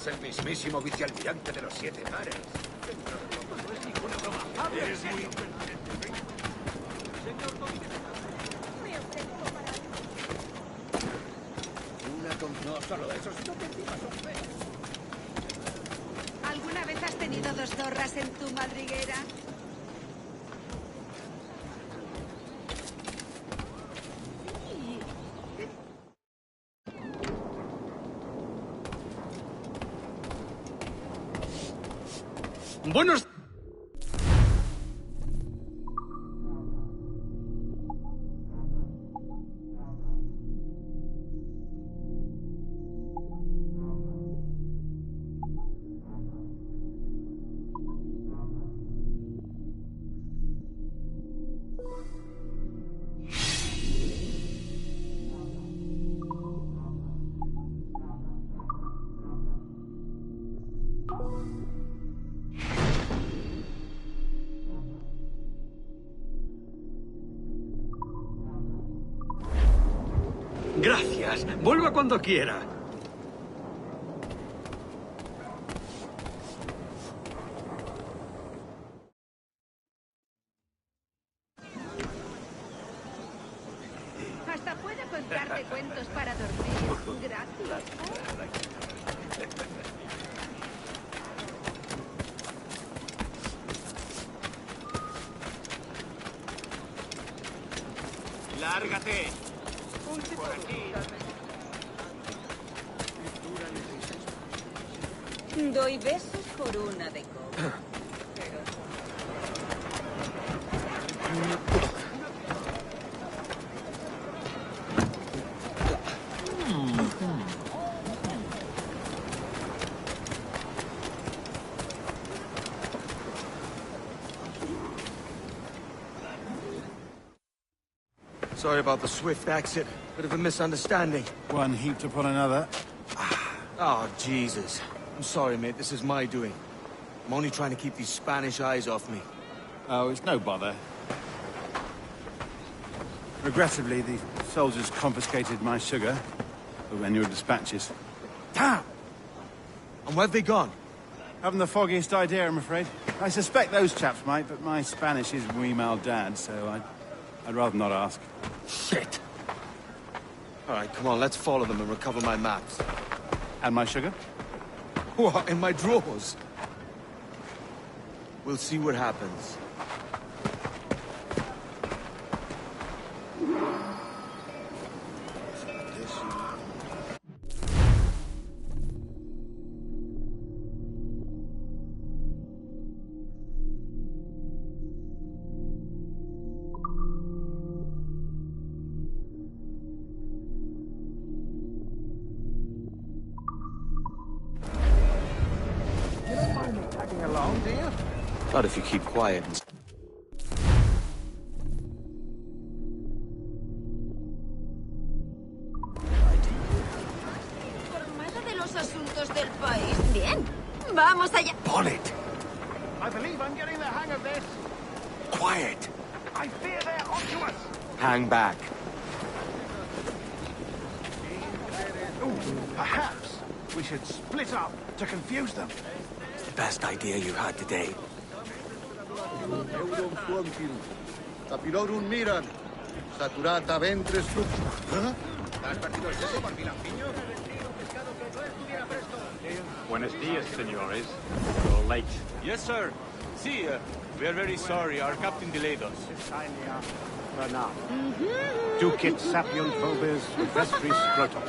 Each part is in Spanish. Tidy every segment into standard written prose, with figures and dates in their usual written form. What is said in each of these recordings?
el mismísimo vicealmirante de los 7 mares. No es ninguna broma. Eres muy... No solo eso, sino que encima son feos. ¿Alguna vez has tenido 2 zorras en tu madriguera? Buenos... Gracias. Vuelva cuando quiera. Hasta puedo contarte cuentos para dormir. Gracias. ¡Lárgate! Por aquí. Doy besos por una de coca. Sorry about the swift exit. Bit of a misunderstanding. One heaped upon another. Oh, Jesus. I'm sorry, mate. This is my doing. I'm only trying to keep these Spanish eyes off me. Oh, it's no bother. Regrettably, the soldiers confiscated my sugar for annual dispatches. Damn! And where've they gone? Haven't the foggiest idea, I'm afraid. I suspect those chaps might, but my Spanish is muy mal dad, so I'd rather not ask. Shit! All right, come on, let's follow them and recover my maps. And my sugar? What, in my drawers? We'll see what happens. Along, do you? Not if you keep quiet and... Formado de los asuntos del país. Bien. Vamos allá. Bonnet! I believe I'm getting the hang of this. Quiet! I fear they're onto us. Hang back. Perhaps we should split up to confuse them. It's the best idea you had today. Capilorum miran, saturata ventris fluxus. ¿Has partido el seso, Barbilampiño? Buenos dias, senores. You're late. Yes, sir. See, we are very sorry. Our captain delayed us. Ducit sapiunt vobis vestris scrotum.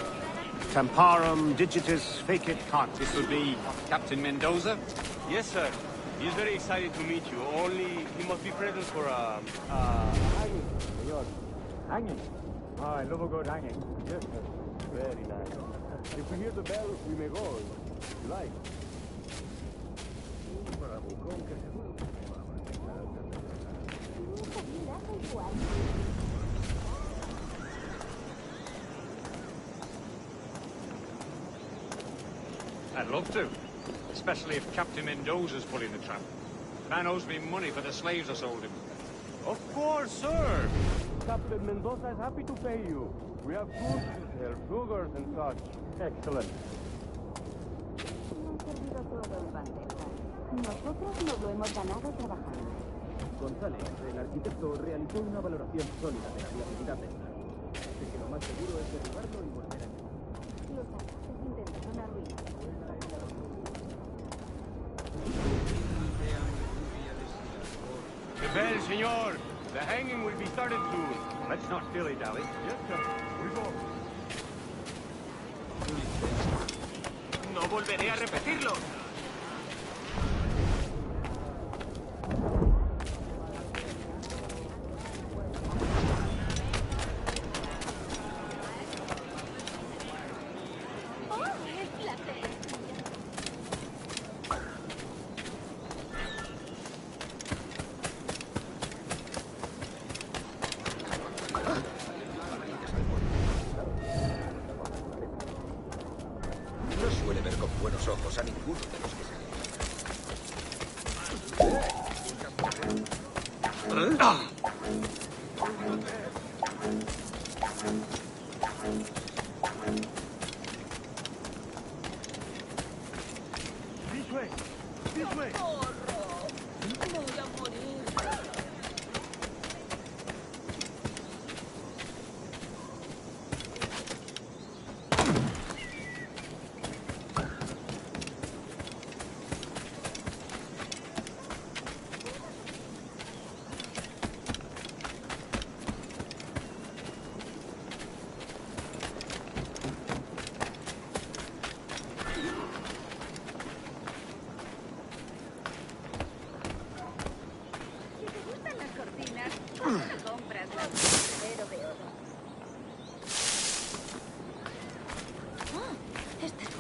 Temparum digitis fecit cant. This would be Captain Mendoza? Yes, sir. He is very excited to meet you. Only he must be present for Hanging, señor. Hanging. Oh, I love a good hanging. Yes, sir. Very nice. If we hear the bell, we may go. If you like. I'd love to. Especially if Captain Mendoza's pulling the trap. Man owes me money for the slaves I sold him. Of course, sir. Captain Mendoza is happy to pay you. We have goods to sell, sugars and such. Excellent. servido todo en bandeja. Nosotros nos lo hemos ganado trabajando. González, el arquitecto, realizó una valoración sólida de la viabilidad del plan. Así que lo más seguro es derribarlo y volver a empezar. Los ataques intentaron arruinarlo. The bell, senor. The hanging will be started soon. Let's not dilly-dally. Yes, sir. We go. No volveré a repetirlo. ¡Oh, el placer! No suele ver con buenos ojos a ninguno de los que se This way. This way. Voy a morir. Si te gustan las cortinas, ¿por qué no compras las de Heredero de Oro? Este es...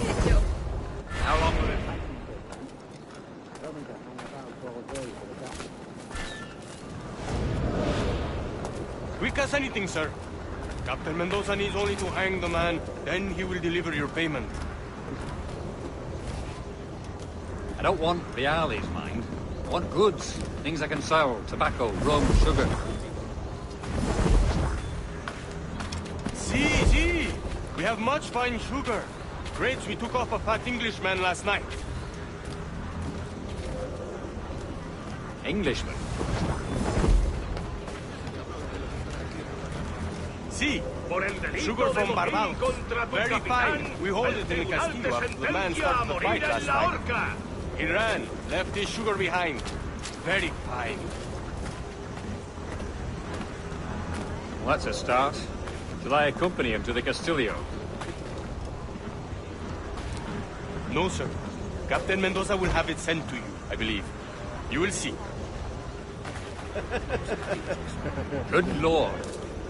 ¡Hecho! How long will it take? Quick as anything, sir. Captain Mendoza needs only to hang the man, then he will deliver your payment. I don't want reales, mind. I want goods. Things I can sell. Tobacco, rum, sugar. See. We have much fine sugar. Grapes we took off a fat Englishman last night. Englishman. See, Por el delito sugar de from motín Barbados. contra tu Very capitán, fine. We hold el it in the tribunal castillo te after the man sentencia a started the morir fight en last la night. horca. He ran, left his sugar behind. Very fine. Well, that's a start. Shall I accompany him to the Castillo? No, sir. Captain Mendoza will have it sent to you, I believe. You will see. Good Lord.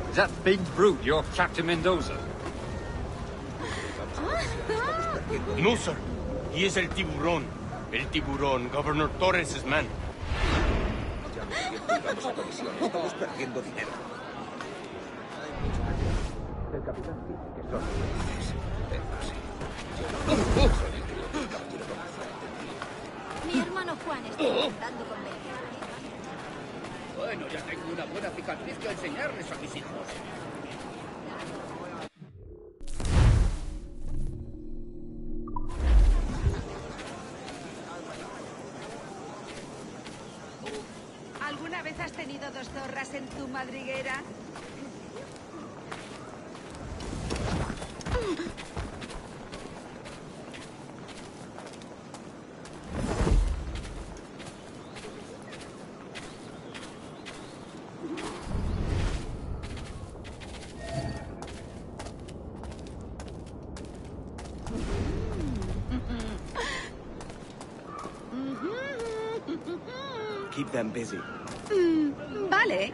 Is that big brute your Captain Mendoza? No, sir. He is el tiburón. El tiburón, Governor Torres' man. Ya no tiempo y vamos a comisión. Estamos perdiendo dinero. El capitán dice que son... Mi hermano Juan está intentando convencerme. Bueno, ya tengo una buena cicatriz que enseñarles a mis hijos. ¿Alguna vez has tenido dos zorras en tu madriguera? Keep them busy. Vale.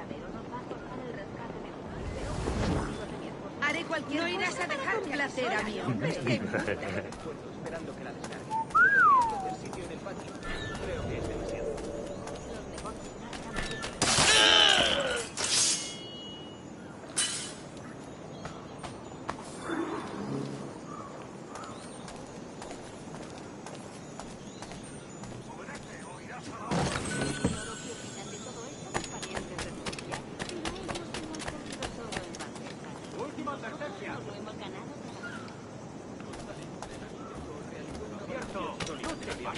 Haré cualquier cosa. No irás a dejar un placer a mi hombre. Esperando que la descargue. Lo del sitio en el patio. Creo que es demasiado.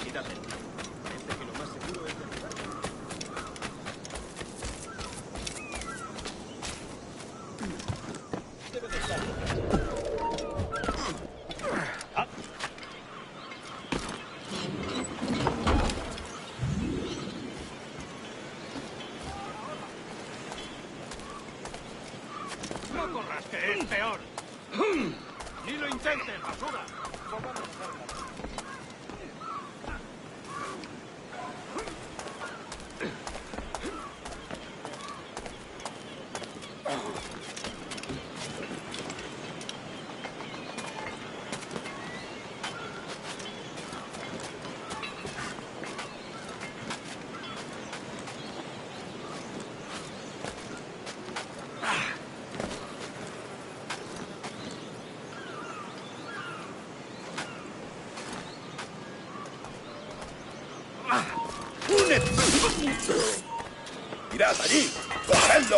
Quítate. Parece que lo más seguro es derribar. Debe de estar. ¡No corras, que es peor! ¡Ni lo intentes, basura! ¡Mirad allí! ¡Cogedlo!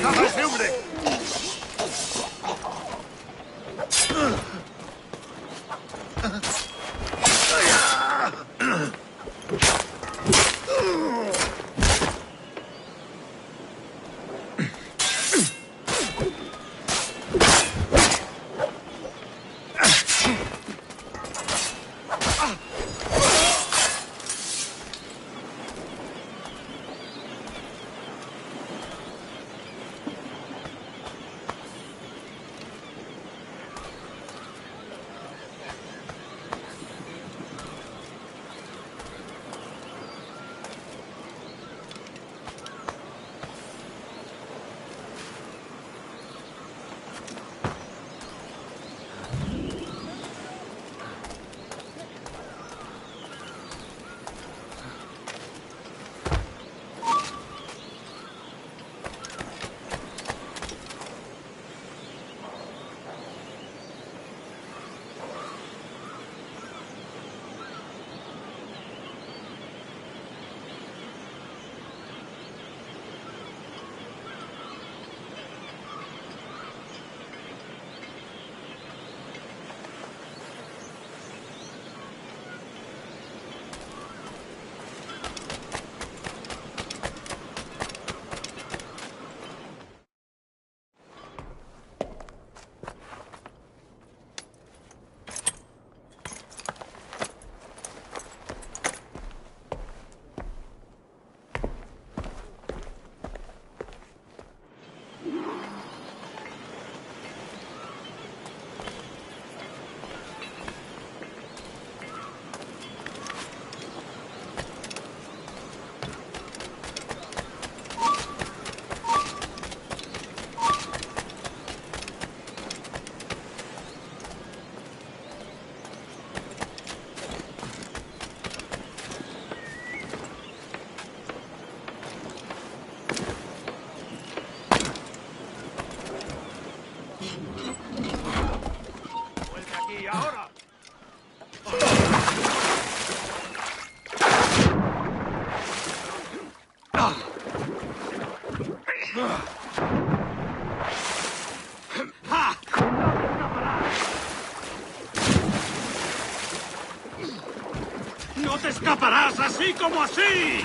¡Caza a ese hombre! ¡No te escaparás así como así!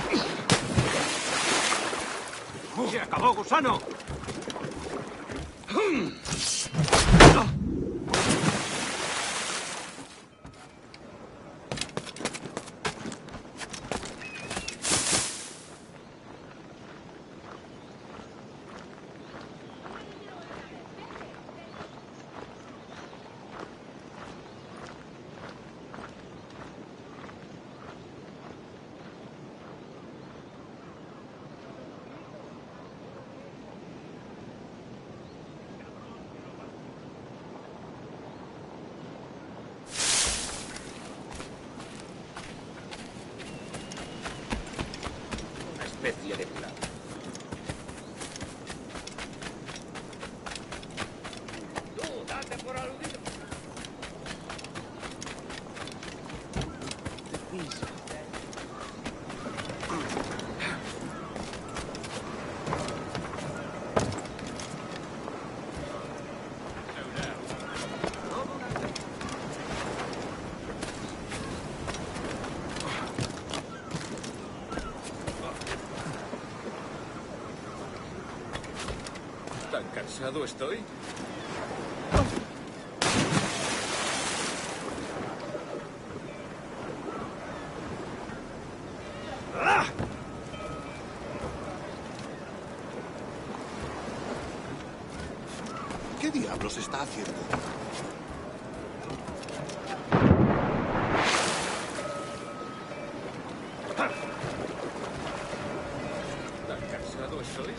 ¡Se acabó, gusano! Una especie de plan. ¡Tú, date por aludido! ¿Tan cansado estoy? ¿Qué diablos está haciendo? ¿Tan cansado estoy?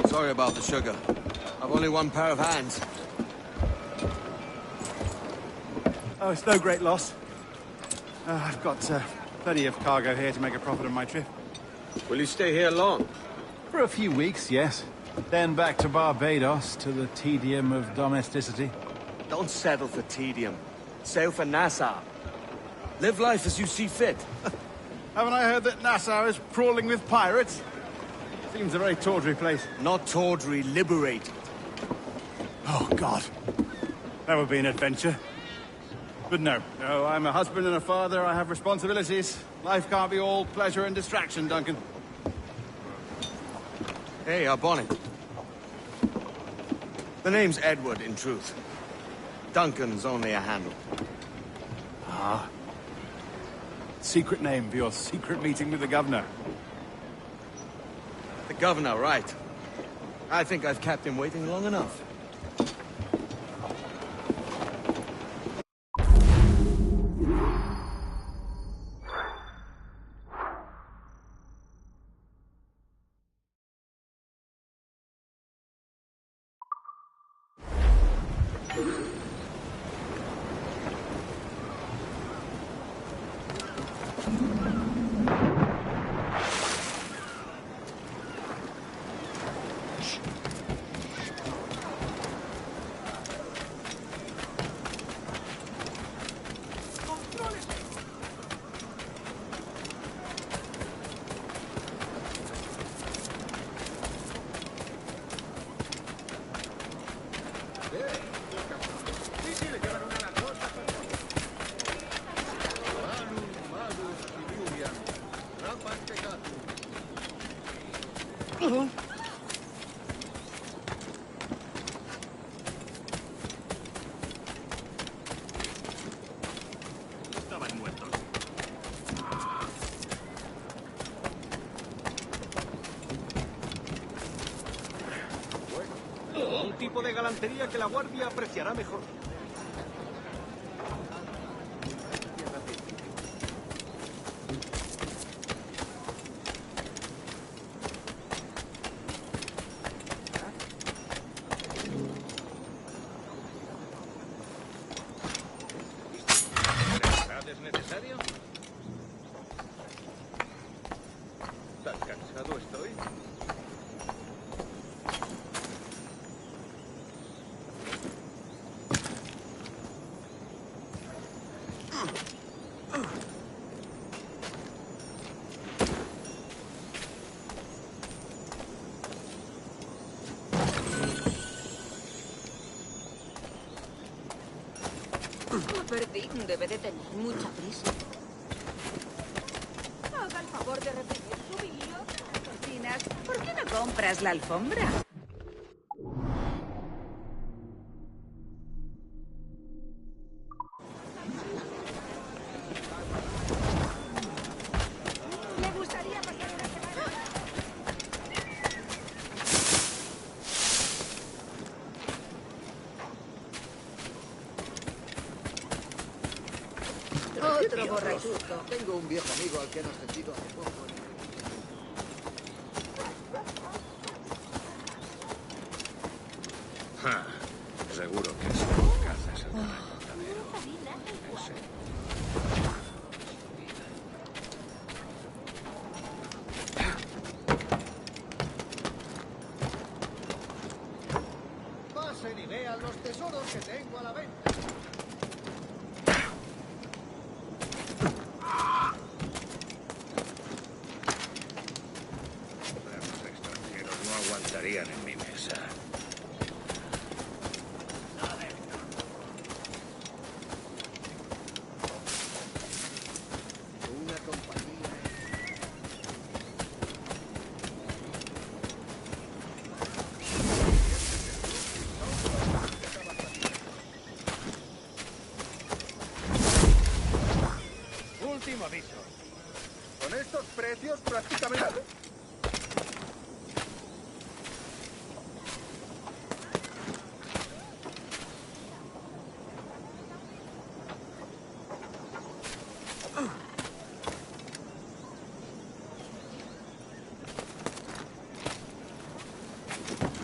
Sorry about the sugar. I've only one pair of hands. Oh, it's no great loss. I've got plenty of cargo here to make a profit on my trip. Will you stay here long? For a few weeks, yes. Then back to Barbados, to the tedium of domesticity. Don't settle for tedium. Sail for Nassau. Live life as you see fit. Haven't I heard that Nassau is crawling with pirates? Seems a very tawdry place. Not tawdry, liberated. Oh, God. That would be an adventure. But no, I'm a husband and a father. I have responsibilities. Life can't be all pleasure and distraction, Duncan. Hey, our bonnet. The name's Edward, in truth. Duncan's only a handle. Ah. Secret name for your secret meeting with the governor. The governor, right. I think I've kept him waiting long enough. Un tipo de galantería que la guardia apreciará mejor. ¿De verdad es necesario? Sí, debe de tener mucha prisa. Haga el favor de repetir su vídeo. Cortinas, ¿por qué no compras la alfombra? Me gustaría pasar una semana. Otro borrachuzo. Tengo un viejo amigo al que he ascendido hace poco. Ja, seguro que es cazas el contadero. Pasen y vean los tesoros que tengo a la venta. Los extranjeros no aguantarían en mi mesa. Una compañía. Último aviso. Con estos precios prácticamente...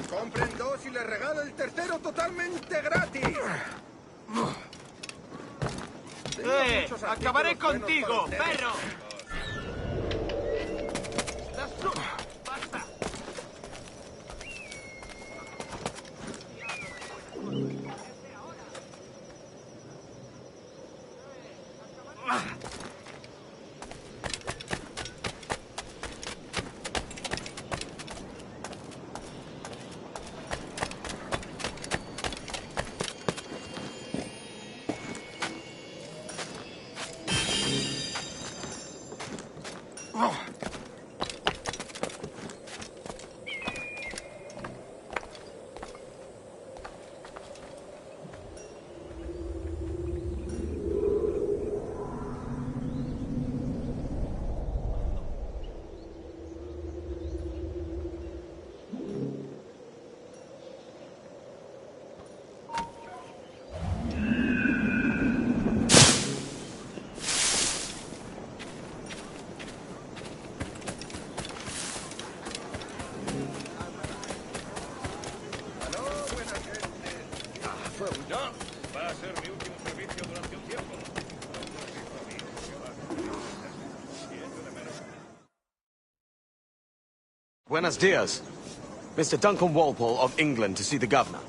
Compren dos y les regalo el tercero totalmente gratis. Tengo muchos ¡Acabaré artículos buenos contigo, para ustedes. perro! ¡Basta! No, va a ser mi último servicio durante un tiempo. Buenos dias. Mr. Duncan Walpole of England to see the governor.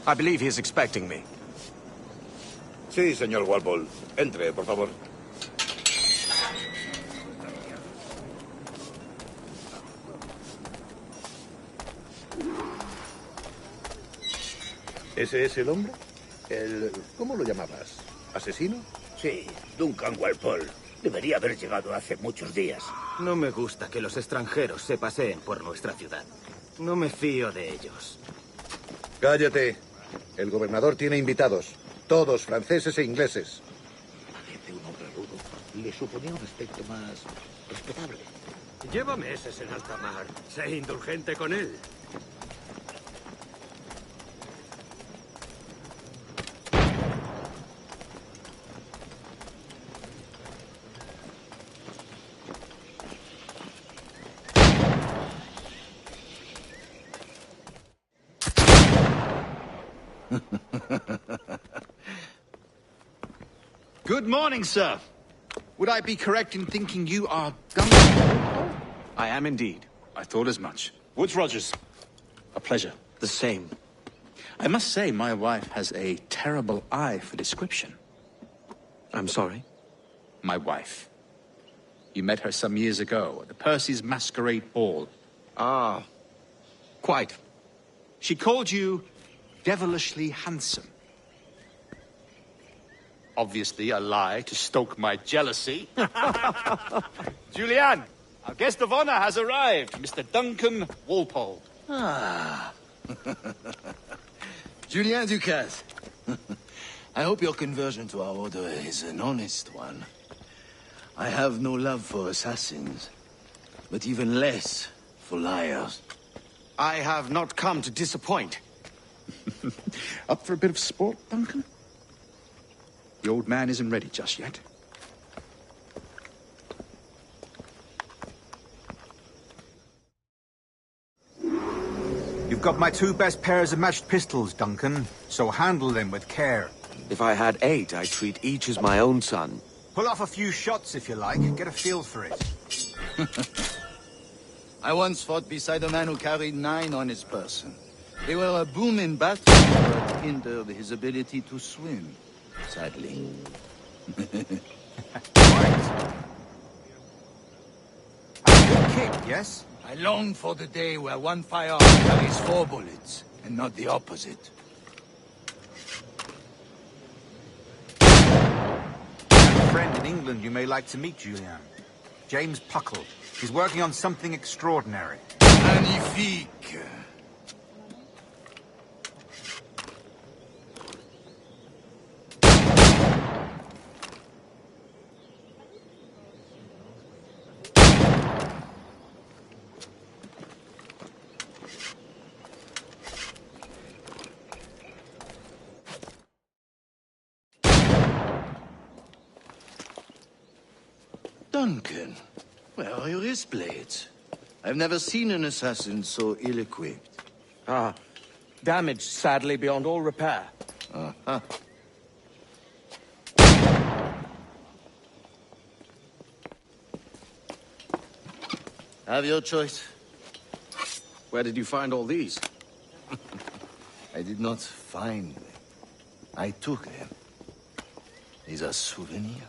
I believe he is expecting me. Sí, señor Walpole. Entre, por favor. ¿Ese es el hombre? ¿Cómo lo llamabas? ¿Asesino? Sí, Duncan Walpole. Debería haber llegado hace muchos días. No me gusta que los extranjeros se paseen por nuestra ciudad. No me fío de ellos. Cállate. El gobernador tiene invitados. Todos franceses e ingleses. Parece un hombre rudo. Le suponía un aspecto más respetable. Lleva meses en alta mar. Sé indulgente con él. Good morning, sir. Would I be correct in thinking you are Duncan? I am indeed. I thought as much. Woods Rogers. A pleasure. The same. I must say, my wife has a terrible eye for description. I'm sorry? My wife. You met her some years ago at the Percy's Masquerade Ball. Ah, quite. She called you devilishly handsome. Obviously a lie to stoke my jealousy. Julian, our guest of honor has arrived, Mr. Duncan Walpole. Ah. Julien Ducasse. I hope your conversion to our order is an honest one. I have no love for assassins, but even less for liars. I have not come to disappoint. Up for a bit of sport, Duncan? The old man isn't ready just yet. You've got my 2 best pairs of matched pistols, Duncan, so handle them with care. If I had 8, I'd treat each as my own son. Pull off a few shots if you like, get a feel for it. I once fought beside a man who carried 9 on his person. They were a boom in battle, but hindered his ability to swim, sadly. Good kick, yes? I long for the day where one firearm carries 4 bullets, and not the opposite. I have a friend in England you may like to meet, Julian. James Puckle. He's working on something extraordinary. Magnifique! Duncan, where are your wrist blades? I've never seen an assassin so ill-equipped. Ah, damaged, sadly, beyond all repair. Uh-huh. Have your choice. Where did you find all these? I did not find them. I took them. These are souvenirs.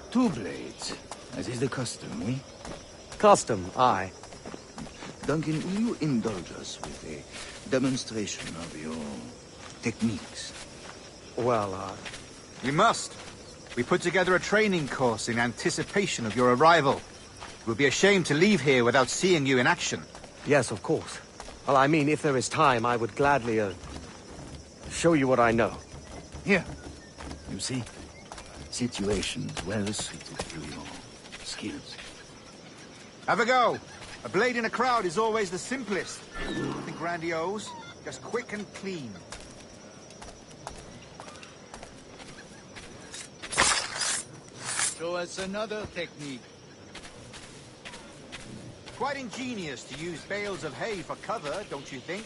Two blades, as is the custom, oui? Custom, aye. Duncan, will you indulge us with a demonstration of your techniques? Well, We must. We put together a training course in anticipation of your arrival. It would be a shame to leave here without seeing you in action. Yes, of course. Well, I mean, if there is time, I would gladly, show you what I know. Here. You see? Situations well suited to your skills. Have a go. A blade in a crowd is always the simplest. Nothing grandiose, just quick and clean. Show us another technique. Quite ingenious to use bales of hay for cover, don't you think?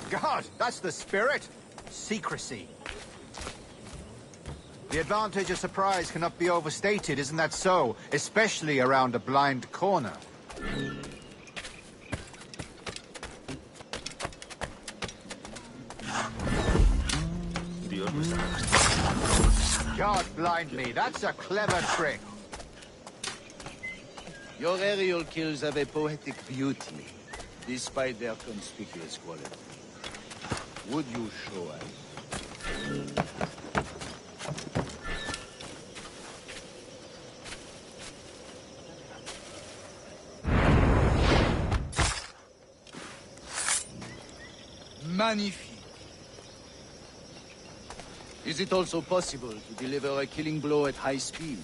God, that's the spirit. Secrecy. The advantage of surprise cannot be overstated, isn't that so? Especially around a blind corner. God blind me, that's a clever trick. Your aerial kills have a poetic beauty, despite their conspicuous quality. Would you show us? Magnifique. Is it also possible to deliver a killing blow at high speed?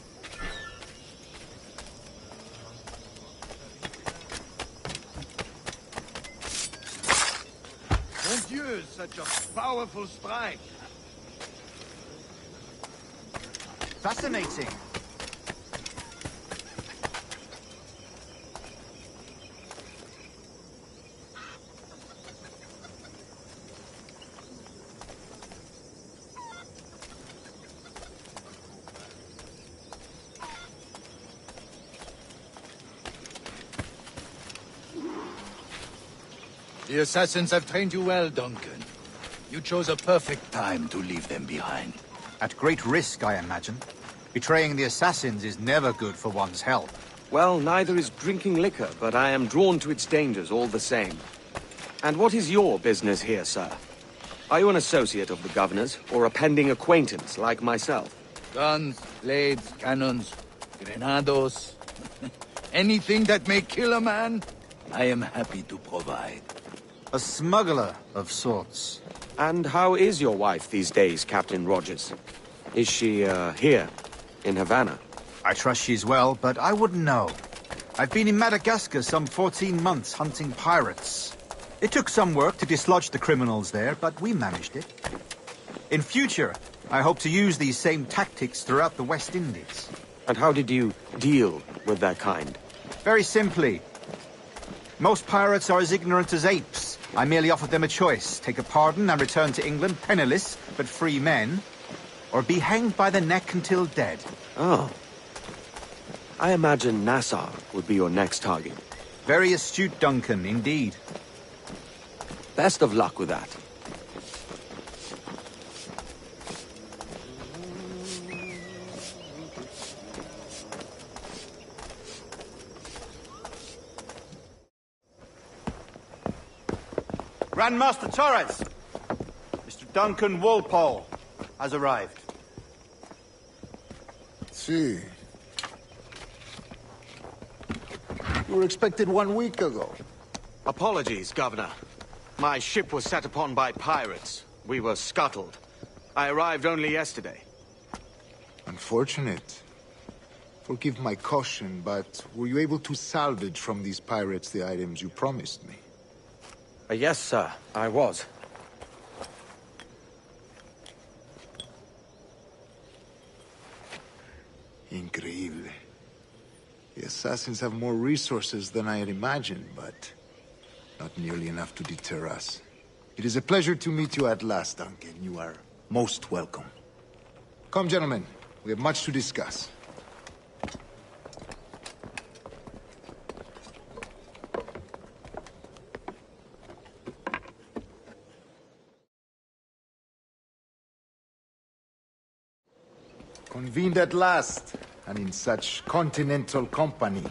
Mon Dieu, such a powerful strike. Fascinating. The assassins have trained you well, Duncan. You chose a perfect time to leave them behind. At great risk, I imagine. Betraying the assassins is never good for one's health. Well, neither is drinking liquor, but I am drawn to its dangers all the same. And what is your business here, sir? Are you an associate of the governor's, or a pending acquaintance like myself? Guns, blades, cannons, grenados. Anything that may kill a man, I am happy to provide. A smuggler of sorts. And how is your wife these days, Captain Rogers? Is she, here, in Havana? I trust she's well, but I wouldn't know. I've been in Madagascar some 14 months hunting pirates. It took some work to dislodge the criminals there, but we managed it. In future, I hope to use these same tactics throughout the West Indies. And how did you deal with that kind? Very simply. Most pirates are as ignorant as apes. I merely offered them a choice. Take a pardon and return to England penniless, but free men. Or be hanged by the neck until dead. Oh. I imagine Nassau would be your next target. Very astute, Duncan, indeed. Best of luck with that. Grandmaster Torres! Mr. Duncan Walpole has arrived. See. You were expected 1 week ago. Apologies, Governor. My ship was set upon by pirates. We were scuttled. I arrived only yesterday. Unfortunate. Forgive my caution, but were you able to salvage from these pirates the items you promised me? Yes, sir, I was. Increíble. The assassins have more resources than I had imagined, but not nearly enough to deter us. It is a pleasure to meet you at last, Duncan. You are most welcome. Come, gentlemen. We have much to discuss. Convened at last, and in such continental company.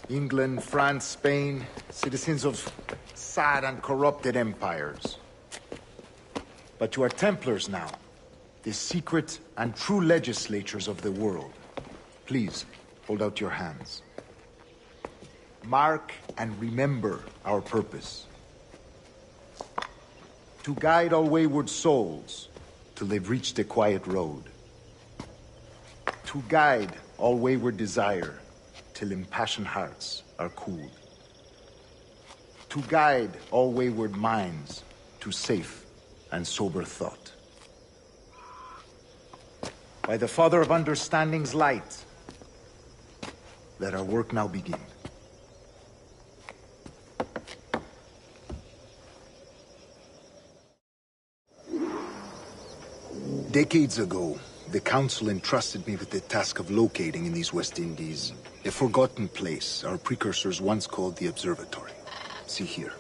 England, France, Spain, citizens of sad and corrupted empires. But you are Templars now, the secret and true legislatures of the world. Please, hold out your hands. Mark and remember our purpose. To guide all wayward souls till they've reached a quiet road. To guide all wayward desire till impassioned hearts are cooled. To guide all wayward minds to safe and sober thought. By the Father of Understanding's light, let our work now begin. Decades ago, the Council entrusted me with the task of locating in these West Indies a forgotten place our precursors once called the Observatory. See here.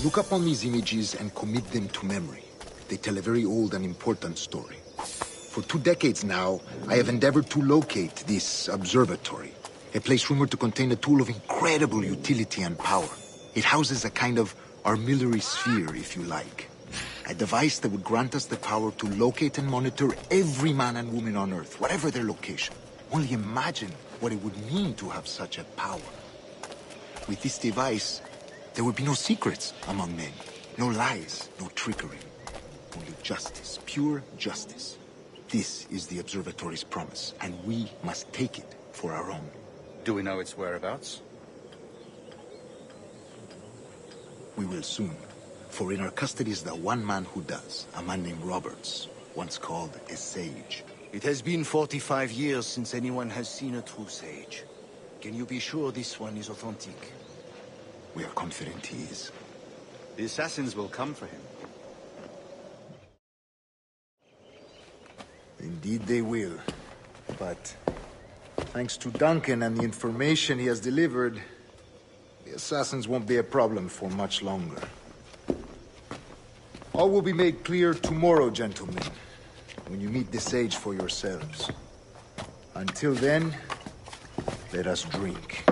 Look up on these images and commit them to memory. They tell a very old and important story. For 2 decades now, I have endeavored to locate this observatory, a place rumored to contain a tool of incredible utility and power. It houses a kind of armillary sphere, if you like. A device that would grant us the power to locate and monitor every man and woman on Earth, whatever their location. Only imagine what it would mean to have such a power. With this device, there would be no secrets among men, no lies, no trickery. Only justice, pure justice. This is the observatory's promise, and we must take it for our own. Do we know its whereabouts? We will soon. For in our custody is the one man who does, a man named Roberts, once called a sage. It has been 45 years since anyone has seen a true sage. Can you be sure this one is authentic? We are confident he is. The assassins will come for him. Indeed they will. But thanks to Duncan and the information he has delivered, the assassins won't be a problem for much longer. All will be made clear tomorrow, gentlemen, when you meet the sage for yourselves. Until then, let us drink.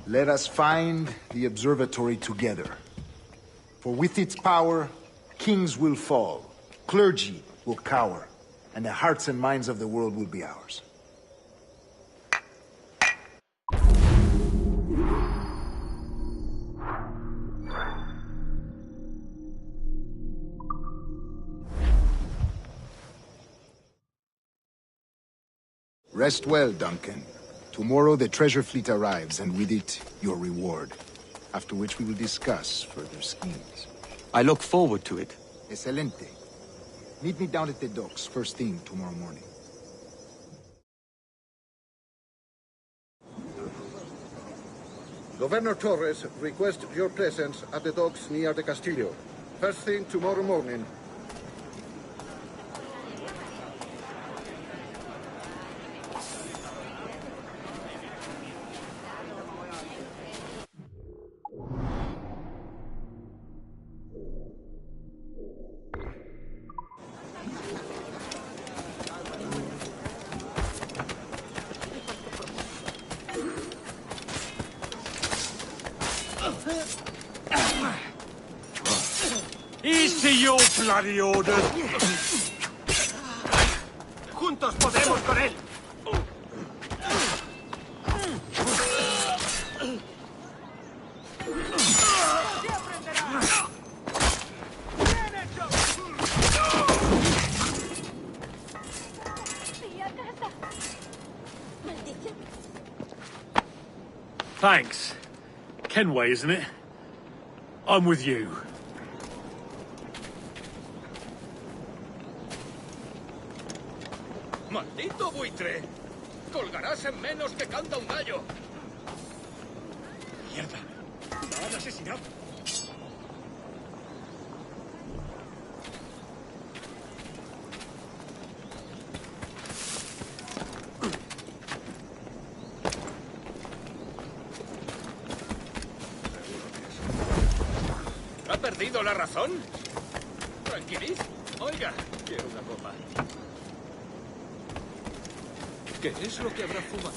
Let us find the observatory together. For with its power, kings will fall, clergy will cower, and the hearts and minds of the world will be ours. Rest well, Duncan. Tomorrow the treasure fleet arrives, and with it, your reward. After which we will discuss further schemes. I look forward to it. Excelente. Meet me down at the docks first thing tomorrow morning. Governor Torres requests your presence at the docks near the Castillo. First thing tomorrow morning. Easy, you bloody orders. Juntos podemos con él. Thanks. Kenway, isn't it? I'm with you. ¡Maldito buitre! ¡Colgarás en menos que canta un gallo! ¡Mierda! ¡La han asesinado! ¿Ha perdido la razón? Tranquiliz. Oiga, quiero una copa. ¿Qué es lo que habrá fumado?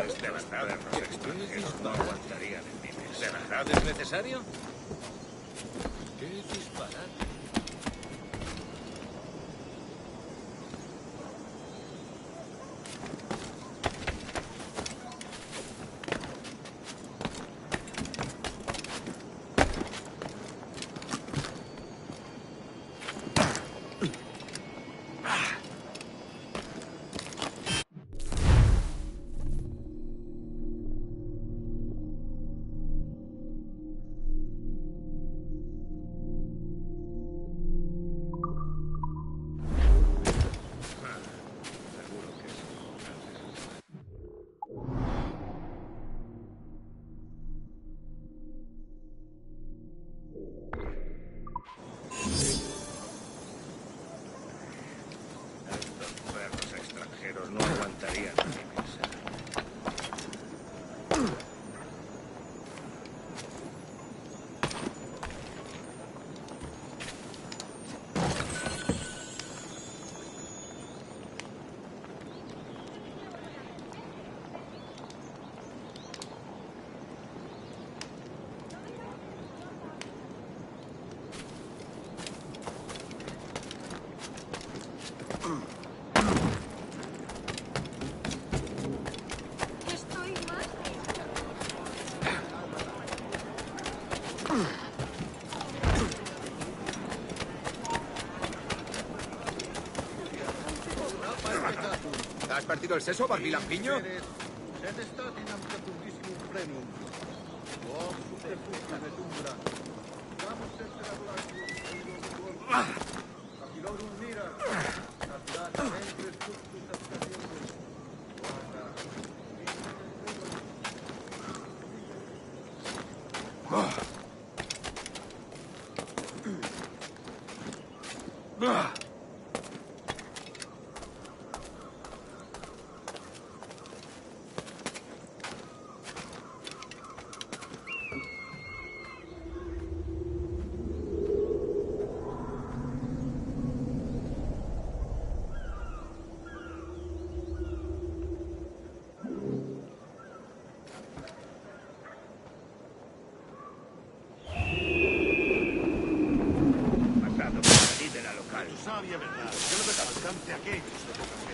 Es de verdad, los extranjeros no aguantarían en mi mesa. ¿De verdad es necesario? ¿Qué disparate? No aguantarían en mi mesa. ¿Has partido el seso, barbilampiño? nadie, ¿verdad? Yo lo dejo al alcance a aquellos de poca